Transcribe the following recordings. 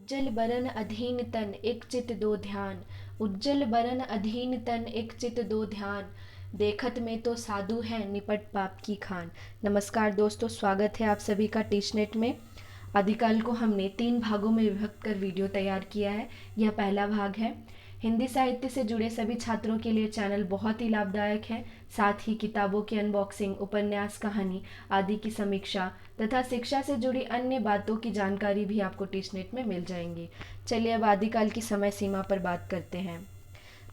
उज्जल बरन अधीन तन एक चित दो ध्यान। उज्जल बरन अधीन तन एक चित दो ध्यान। देखत में तो साधु है निपट पाप की खान। नमस्कार दोस्तों, स्वागत है आप सभी का टीचनेट में। आदिकाल को हमने 3 भागों में विभक्त कर वीडियो तैयार किया है। यह पहला भाग है। हिंदी साहित्य से जुड़े सभी छात्रों के लिए चैनल बहुत ही लाभदायक है। साथ ही किताबों की अनबॉक्सिंग, उपन्यास, कहानी आदि की समीक्षा तथा शिक्षा से जुड़ी अन्य बातों की जानकारी भी आपको टीचनेट में मिल जाएंगी। चलिए अब आदिकाल की समय सीमा पर बात करते हैं।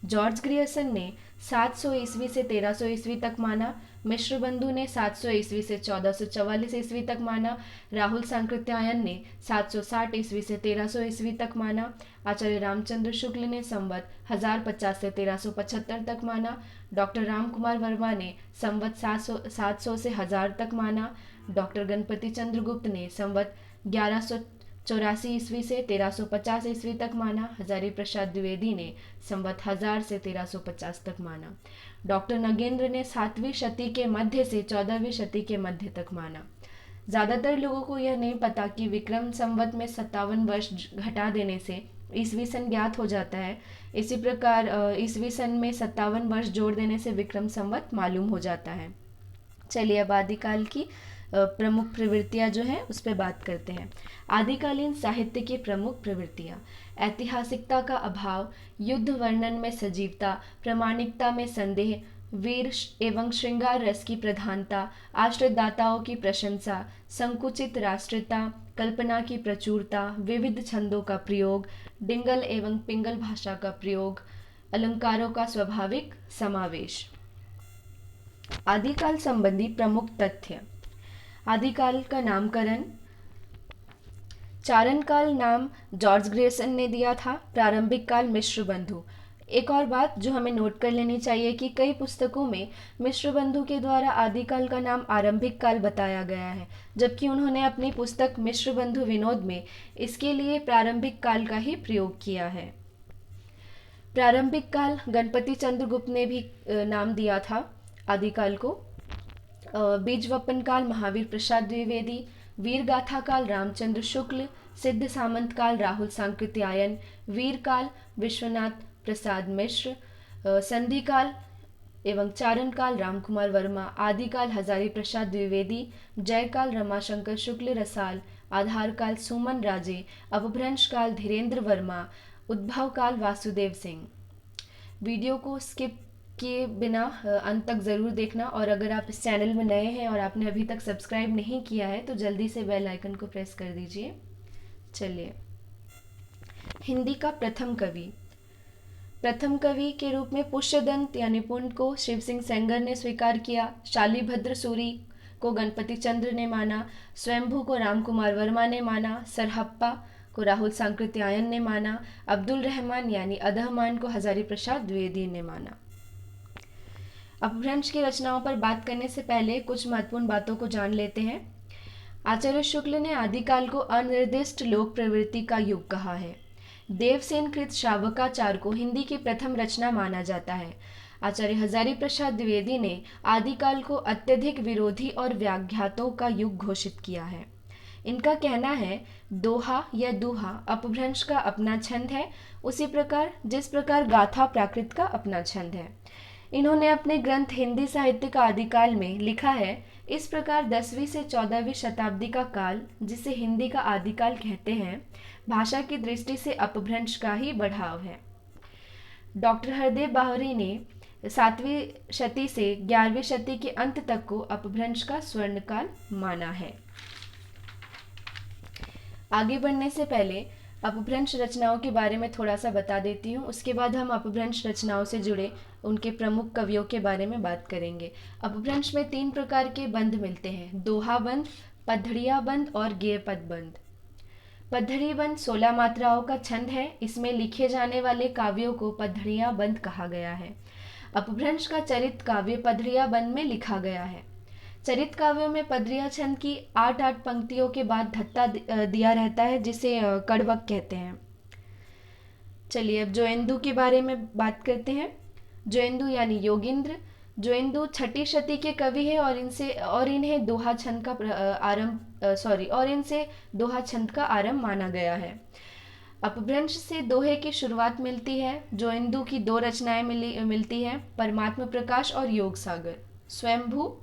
जॉर्ज ग्रियर्सन ने 700 ईस्वी से 1300 ईस्वी तक माना। मिश्र बंधु ने 700 ईस्वी से 1444 ईस्वी तक माना। राहुल सांकृत्यायन ने 760 ईस्वी से 1300 ईस्वी तक माना। आचार्य रामचंद्र शुक्ल ने संवत 1050 से 1375 तक माना। डॉक्टर राम कुमार वर्मा ने संवत 700 से 1000 तक माना। डॉक्टर गणपति चंद्रगुप्त ने संवत 1184 ईस्वी से 1350 ईस्वी तक माना। हजारी प्रसाद द्विवेदी ने संवत 1000 से 1350 तक माना। डॉक्टर नगेंद्र ने 7वीं शती के मध्य से 14वीं शती के मध्य तक माना। ज़्यादातर लोगों को यह नहीं पता कि विक्रम संवत में 57 वर्ष घटा देने से ईसवी सन ज्ञात हो जाता है। इसी प्रकार ईसवी सन में 57 वर्ष जोड़ देने से विक्रम संवत मालूम हो जाता है। चलिए अब आदिकाल की प्रमुख प्रवृत्तियां जो है उस पर बात करते हैं। आदिकालीन साहित्य की प्रमुख प्रवृत्तियां: ऐतिहासिकता का अभाव, युद्ध वर्णन में सजीवता, प्रामाणिकता में संदेह, वीर एवं श्रृंगार रस की प्रधानता, आश्रयदाताओं की प्रशंसा, संकुचित राष्ट्रीयता, कल्पना की प्रचुरता, विविध छंदों का प्रयोग, डिंगल एवं पिंगल भाषा का प्रयोग, अलंकारों का स्वाभाविक समावेश। आदिकाल संबंधी प्रमुख तथ्य: आदिकाल का नामकरण चारण काल नाम जॉर्ज ग्रियर्सन ने दिया था। प्रारंभिक काल मिश्र बंधु। एक और बात जो हमें नोट कर लेनी चाहिए कि कई पुस्तकों में मिश्र बंधु के द्वारा आदिकाल का नाम आरंभिक काल बताया गया है, जबकि उन्होंने अपनी पुस्तक मिश्र बंधु विनोद में इसके लिए प्रारंभिक काल का ही प्रयोग किया है। प्रारंभिक काल गणपति चंद्रगुप्त ने भी नाम दिया था आदिकाल को। बीजवपन काल महावीर प्रसाद द्विवेदी, वीर गाथा काल रामचंद्र शुक्ल, सिद्ध सामंत काल राहुल सांकृत्यायन, वीर काल विश्वनाथ प्रसाद मिश्र, संधि काल एवं चारण काल रामकुमार वर्मा, आदिकाल हजारी प्रसाद द्विवेदी, जयकाल रमाशंकर शुक्ल रसाल, आधार काल सुमन राजे, अपभ्रंश काल धीरेन्द्र वर्मा, उद्भव काल वासुदेव सिंह। वीडियो को स्किप किए बिना अंत तक ज़रूर देखना, और अगर आप इस चैनल में नए हैं और आपने अभी तक सब्सक्राइब नहीं किया है तो जल्दी से बेल आइकन को प्रेस कर दीजिए। चलिए, हिंदी का प्रथम कवि। प्रथम कवि के रूप में पुष्यदंत यानी पुंड को शिव सिंह सेंगर ने स्वीकार किया। शालीभद्र सूरी को गणपति चंद्र ने माना। स्वयंभू को रामकुमार वर्मा ने माना। सरहप्पा को राहुल सांकृत्यायन ने माना। अब्दुल रहमान यानी अदहमान को हजारी प्रसाद द्विवेदी ने माना। अपभ्रंश की रचनाओं पर बात करने से पहले कुछ महत्वपूर्ण बातों को जान लेते हैं। आचार्य शुक्ल ने आदिकाल को अनिर्दिष्ट लोक प्रवृत्ति का युग कहा है। देवसेन कृत श्रावकाचार को हिंदी की प्रथम रचना माना जाता है। आचार्य हजारी प्रसाद द्विवेदी ने आदिकाल को अत्यधिक विरोधी और व्याघातों का युग घोषित किया है। इनका कहना है, दोहा या दुहा अपभ्रंश का अपना छंद है, उसी प्रकार जिस प्रकार गाथा प्राकृत का अपना छंद है। इन्होंने अपने ग्रंथ हिंदी साहित्य का आदिकाल में लिखा है, इस प्रकार 10वीं से 14वीं शताब्दी का काल, जिसे हिंदी का आदिकाल कहते हैं, भाषा की दृष्टि से अपभ्रंश का ही बढ़ाव है। डॉक्टर हरदेव बाहरी ने 7वीं शती से 11वीं शती के अंत तक को अपभ्रंश का स्वर्णकाल माना है। आगे बढ़ने से पहले अपभ्रंश रचनाओं के बारे में थोड़ा सा बता देती हूँ, उसके बाद हम अपभ्रंश रचनाओं से जुड़े उनके प्रमुख कवियों के बारे में बात करेंगे। अपभ्रंश में 3 प्रकार के बंध मिलते हैं: दोहा बंध, पद्धड़िया बंध और गेयपद बंध। पद्धड़ी बंध 16 मात्राओं का छंद है। इसमें लिखे जाने वाले काव्यों को पद्धड़िया बंध कहा गया है। अपभ्रंश का चरित काव्य पद्धड़िया बंध में लिखा गया है। चरित काव्यों में पद्धड़िया छंद की 8-8 पंक्तियों के बाद धत्ता दिया रहता है, जिसे कड़वक कहते हैं। चलिए अब जोइंदू के बारे में बात करते हैं। जोइंदू यानी योगिंद्र। जोइंदू 6ठी शती के कवि है और इन्हें दोहा छंद का आरंभ माना गया है। अपभ्रंश से दोहे की शुरुआत मिलती है। जो इंदु की दो रचनाएं मिलती है, परमात्मा प्रकाश और योग सागर। स्वयंभू,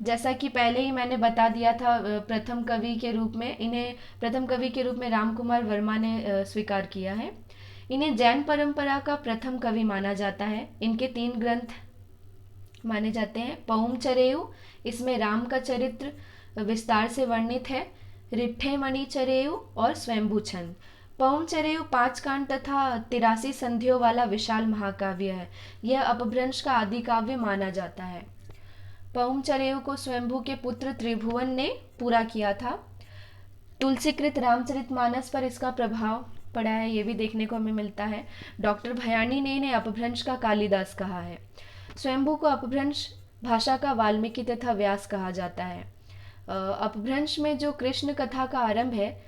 जैसा कि पहले ही मैंने बता दिया था, प्रथम कवि के रूप में इन्हें प्रथम कवि के रूप में रामकुमार वर्मा ने स्वीकार किया है। इन्हें जैन परंपरा का प्रथम कवि माना जाता है। इनके 3 ग्रंथ माने जाते हैं। पौम चरेयु, इसमें राम का चरित्र विस्तार से वर्णित है। रिट्ठे मणि चरेयु और स्वयंभू छंद। पौम चरेयु 5 कांड तथा 83 संधियों वाला विशाल महाकाव्य है। यह अपभ्रंश का आदि काव्य माना जाता है। पौम चरेयु को स्वयंभू के पुत्र त्रिभुवन ने पूरा किया था। तुलसीकृत रामचरितमानस पर इसका प्रभाव पड़ा है, ये भी देखने को हमें मिलता है। डॉक्टर भयानी ने इन्हें अपभ्रंश का कालिदास कहा है। स्वयंभू को अपभ्रंश भाषा का वाल्मीकि तथा व्यास कहा जाता है। अपभ्रंश में जो कृष्ण कथा का आरंभ है,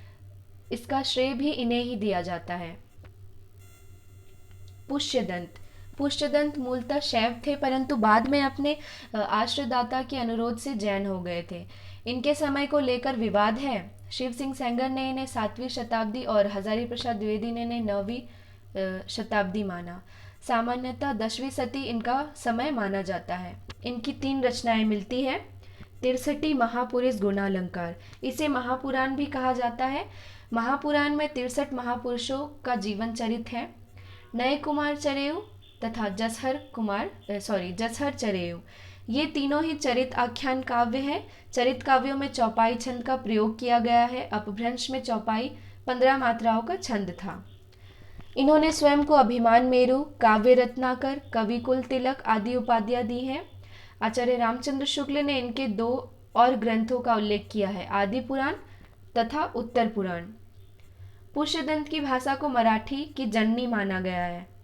इसका श्रेय भी इन्हें ही दिया जाता है। पुष्यदंत, पुष्यदंत मूलतः शैव थे, परंतु बाद में अपने आश्रयदाता के अनुरोध से जैन हो गए थे। इनके समय को लेकर विवाद है। शिव सिंह सेंगर ने इन्हें 7वीं शताब्दी और हजारी प्रसाद द्विवेदी ने इन्हें 9वीं शताब्दी माना। सामान्यतः 10वीं सदी इनका समय माना जाता है। इनकी 3 रचनाएं मिलती है। 63 महापुरुष गुणालंकार, इसे महापुराण भी कहा जाता है। महापुराण में 63 महापुरुषों का जीवन चरित है। नए कुमार चरेयु तथा जसहर चरेयु, ये तीनों ही चरित आख्यान काव्य है। चरित काव्यों में चौपाई छंद का प्रयोग किया गया है। अपभ्रंश में चौपाई 15 मात्राओं का छंद था। इन्होंने स्वयं को अभिमान मेरु, काव्य रत्नाकर, कविकुल तिलक आदि उपाधियां दी हैं। आचार्य रामचंद्र शुक्ल ने इनके 2 और ग्रंथों का उल्लेख किया है, आदि पुराण तथा उत्तर पुराण। पुष्यदंत की भाषा को मराठी की जननी माना गया है।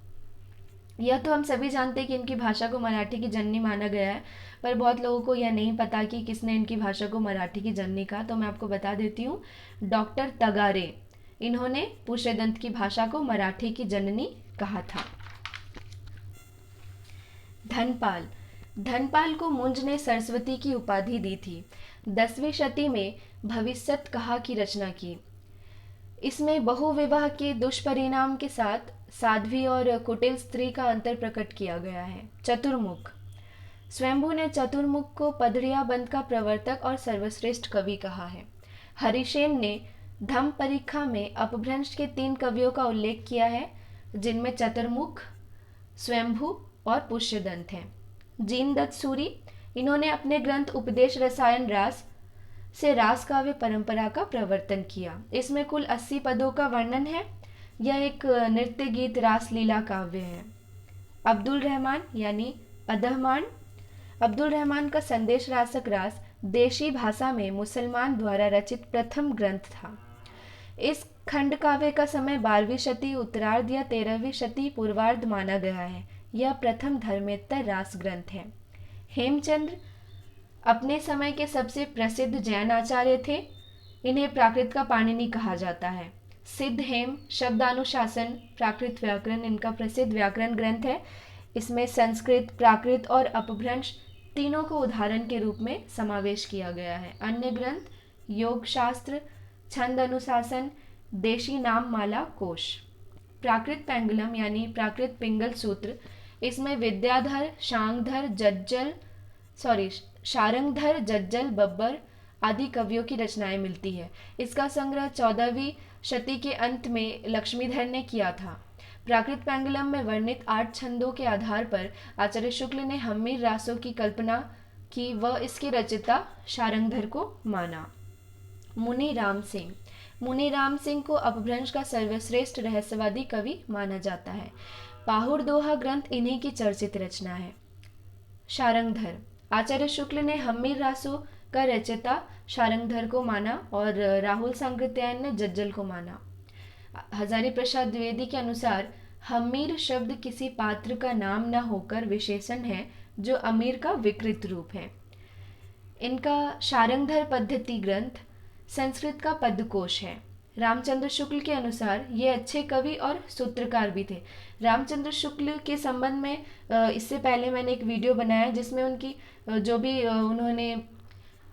यह तो हम सभी जानते हैं कि इनकी भाषा को मराठी की जननी माना गया है, पर बहुत लोगों को यह नहीं पता कि किसने इनकी भाषा को मराठी की जननी कहा। तो मैं आपको बता देती हूँ, डॉक्टर तगारे, इन्होंने पुष्यदंत की भाषा को मराठी की जननी कहा था। धनपाल, धनपाल को मुंज ने सरस्वती की उपाधि दी थी। 10वीं शती में भविष्यत कहा की रचना की। इसमें बहुविवाह के दुष्परिणाम के साथ साध्वी और कुटिल स्त्री का अंतर प्रकट किया गया है। चतुर्मुख, स्वयंभू ने चतुर्मुख को पधड़िया बंद का प्रवर्तक और सर्वश्रेष्ठ कवि कहा है। हरिसेन ने धम्म परीक्षा में अपभ्रंश के 3 कवियों का उल्लेख किया है, जिनमें चतुर्मुख, स्वयंभू और पुष्यदंत हैं। जीनदत्त सूरी, इन्होंने अपने ग्रंथ उपदेश रसायन रास से रास काव्य परंपरा का प्रवर्तन किया। इसमें कुल 80 पदों का वर्णन है। यह एक नृत्य गीत रास लीला काव्य है। अब्दुल रहमान यानी अदहमान, अब्दुल रहमान का संदेश रासक रास देशी भाषा में मुसलमान द्वारा रचित प्रथम ग्रंथ था। इस खंड काव्य का समय 12वीं शती उत्तरार्ध या 13वीं शती पूर्वार्ध माना गया है। यह प्रथम धर्मेत्तर रास ग्रंथ है। हेमचंद्र अपने समय के सबसे प्रसिद्ध जैन आचार्य थे। इन्हें प्राकृत का पाणिनि कहा जाता है। सिद्ध हेम शब्दानुशासन प्राकृत व्याकरण इनका प्रसिद्ध व्याकरण ग्रंथ है। इसमें संस्कृत, प्राकृत और अपभ्रंश तीनों को उदाहरण के रूप में समावेश किया गया है। अन्य ग्रंथ योग शास्त्र, छंद अनुशासन, देशी नाम माला कोश। प्राकृत पेंगुलम यानी प्राकृत पिंगल सूत्र, इसमें विद्याधर, शारंगधर, जज्जल, बब्बर आदि कवियों की रचनाएं मिलती है। इसका संग्रह 14वीं शती के अंत में लक्ष्मीधर ने किया था। प्राकृत पेंगुलम में वर्णित 8 छंदों के आधार पर आचार्य शुक्ल ने हम्मीर रासों की कल्पना की व इसके रचयिता शारंगधर को माना। मुनि राम सिंह, मुनि राम सिंह को अपभ्रंश का सर्वश्रेष्ठ रहस्यवादी कवि माना जाता है। पाहुड़ दोहा ग्रंथ इन्हीं की चर्चित रचना है। शारंगधर, आचार्य शुक्ल ने हम्मीर रासों का रचयिता शारंगधर को माना और राहुल सांकृत्यायन ने जज्जल को माना। हजारी प्रसाद द्विवेदी के अनुसार हम्मीर शब्द किसी पात्र का नाम न होकर विशेषण है जो अमीर का विकृत रूप है। इनका शारंगधर पद्धति ग्रंथ संस्कृत का पद्यकोश है। रामचंद्र शुक्ल के अनुसार ये अच्छे कवि और सूत्रकार भी थे। रामचंद्र शुक्ल के संबंध में इससे पहले मैंने एक वीडियो बनाया जिसमें उनकी जो भी उन्होंने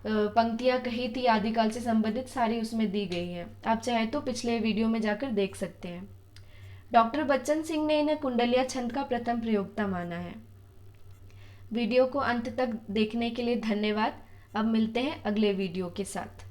पंक्तियाँ कही थी आदिकाल से संबंधित सारी उसमें दी गई हैं। आप चाहे तो पिछले वीडियो में जाकर देख सकते हैं। डॉक्टर बच्चन सिंह ने इन्हें कुंडलिया छंद का प्रथम प्रयोक्ता माना है। वीडियो को अंत तक देखने के लिए धन्यवाद। अब मिलते हैं अगले वीडियो के साथ।